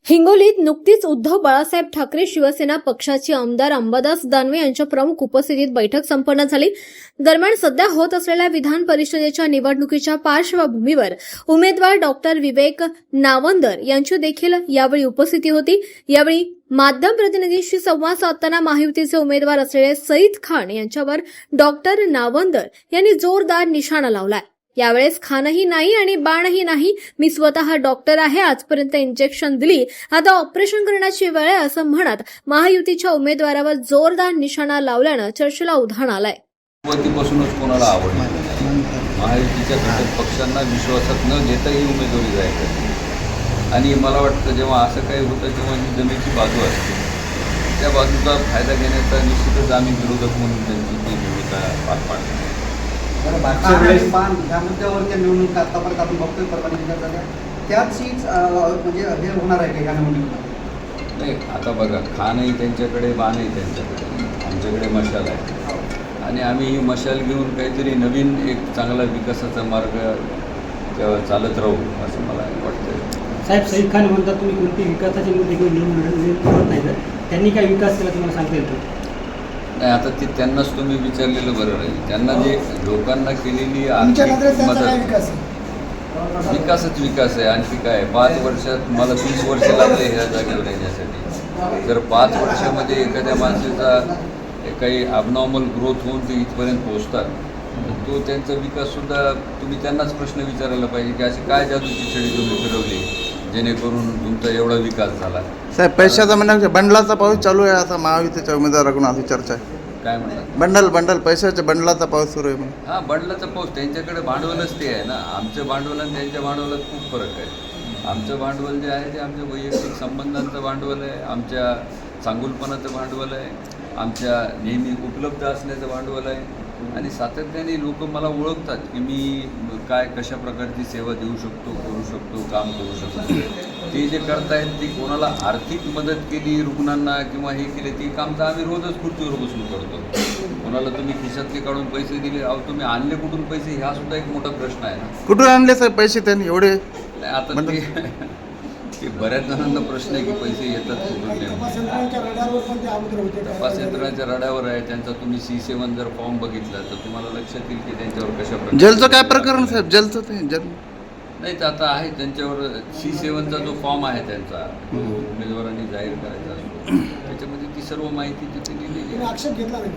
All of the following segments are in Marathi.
हिंगोलीत नुकतीच उद्धव बाळासाहेब ठाकरे शिवसेना पक्षाचे आमदार अंबादास दानवे यांच्या प्रमुख उपस्थितीत बैठक संपन्न झाली। दरम्यान सध्या होत असलेल्या विधान परिषदेच्या निवडणुकीच्या पार्श्वभूमीवर उमेदवार डॉक्टर विवेक नावंदर यांची देखील यावेळी उपस्थिती होती। यावेळी माध्यम प्रतिनिधींशी संवाद साधताना महायुतीचे उमेदवार असलेले सईद खान यांच्यावर डॉक्टर नावंदर यांनी जोरदार निशाणा लावलाय। यावेळेस खानही नाही आणि बाणही नाही, मी स्वतः डॉक्टर आहे, आजपर्यंत इंजेक्शन दिली, आता ऑपरेशन करण्याची वेळ आहे असं म्हणत महायुतीच्या उमेदवारावर जोरदार निशाणा लावल्यानं चर्चेला उधाण आलंय। सुरुवातीपासूनच कोणाला आवड नाही, महायुतीच्या घटक पक्षांना विश्वासात न घेता ही उमेदवारी जायची आणि मला वाटतं जेव्हा असं काही होतं तेव्हा ही जमेची बाजू असते, त्या बाजूचा फायदा घेण्याचा निश्चितच आम्ही विरोधक म्हणून त्यांची ती भूमिका पार पाडतो। या मुद्द्यावरच्या निवडणूक आतापर्यंत आपण बघतोय परभणी जिल्ह्यात त्याचीच म्हणजे हे होणार आहे का या निवडणुकीमध्ये? नाही, आता बघा, खानही त्यांच्याकडे, बाणही त्यांच्याकडे, आमच्याकडे मशाल आहे आणि आम्ही ही मशाल घेऊन काहीतरी नवीन एक चांगला विकासाचा मार्ग चालत राहू असं मला वाटतं। साहेब, सईद खान म्हणतात तुम्ही कोणती विकासाची मुद्दे घेऊन निवडत नाही, तर त्यांनी काय विकास केला तुम्हाला सांगता येतो? नाही, आता ते त्यांनाच तुम्ही विचारलेलं बरं राहील। त्यांना जे लोकांना केलेली आर्थिक मदत, विकासच विकास आहे, आणखी काय? 5 वर्षात मला 20 वर्ष लागले ह्या जागेवर येण्यासाठी। जर 5 वर्षामध्ये एखाद्या माणसाचा काही अबनॉर्मल ग्रोथ होऊन ते इथपर्यंत पोहोचतात, तर तो त्यांचा विकाससुद्धा तुम्ही त्यांनाच प्रश्न विचारायला पाहिजे की अशी काय जादूची छडी तुम्ही फिरवली जेणेकरून तुमचा एवढा विकास झाला। साहेब, पैशाचा म्हणजे बंडलाचा पाऊस चालू आहे असं महायुतीच्या उमेदवाराकडून अशी चर्चा आहे। काय म्हणतात? बंडल पैशाच्या बंडलाचा पाऊस सुरू आहे म्हणून। हां, बंडलाचा पाऊस, त्यांच्याकडे भांडवलच ते आहे ना। आमचं भांडवल आणि त्यांच्या भांडवलात खूप फरक आहे। आमचं भांडवल जे आहे ते आमच्या वैयक्तिक संबंधांचं भांडवल आहे, आमच्या चांगुलपणाचं भांडवल आहे, आमच्या नेहमी उपलब्ध असण्याचं भांडवल आहे आणि सातत्याने लोक मला ओळखतात की मी काय कशा प्रकारची सेवा देऊ शकतो, करू शकतो, काम करू शकतो। ते जे करतायत ती कोणाला आर्थिक मदत केली रुग्णांना किंवा हे केले, ती काम तर आम्ही रोजच खुर्चीवर बसून करतो। कोणाला तुम्ही खिशातले काढून पैसे दिले, अहो तुम्ही आणले कुठून पैसे, हा सुद्धा एक मोठा प्रश्न आहे ना। कुठून आणले साहेब पैसे त्यांनी एवढे? नाही, आता ते बऱ्याच जणांना प्रश्न आहे की पैसे येतात कुठून? तपास यंत्रणाच्या रडावर आहे त्यांचा। तुम्ही C7 जर फॉर्म बघितला तर तुम्हाला लक्षात येईल की त्यांच्यावर कशा प्रकारे जेलचं काय प्रकरण साहेब? जेलचं ते नाही, तर आता आहे त्यांच्यावर C7चा जो फॉर्म आहे त्यांचा, उमेदवारांनी जाहीर करायचा असतो, त्याच्यामध्ये ती सर्व माहिती तिथे दिलेली आहे। आक्षेप घेतला नाही,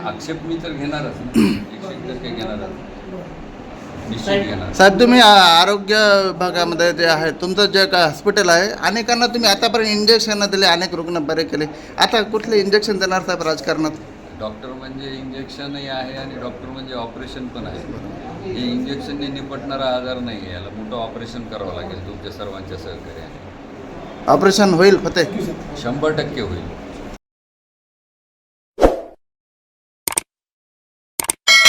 आक्षेप मी तर घेणारच ना, 100% घेणारच, निश्चित घेणार। साहेब, तुम्ही आरोग्य विभागामध्ये जे आहे तुमचं जे काय हॉस्पिटल आहे, अनेकांना तुम्ही आतापर्यंत इंजेक्शन दिले, अनेक रुग्ण बरे केले, आता कुठले इंजेक्शन देणार साहेब राजकारणात? डॉक्टर म्हणजे इंजेक्शनही आहे आणि डॉक्टर म्हणजे ऑपरेशन पण आहे। हे इंजेक्शनने निपटणारा आजार नाही आहे, याला मोठं ऑपरेशन करावं लागेल तुमच्या सर्वांच्या सहकार्याने। ऑपरेशन होईल फते? 100% होईल।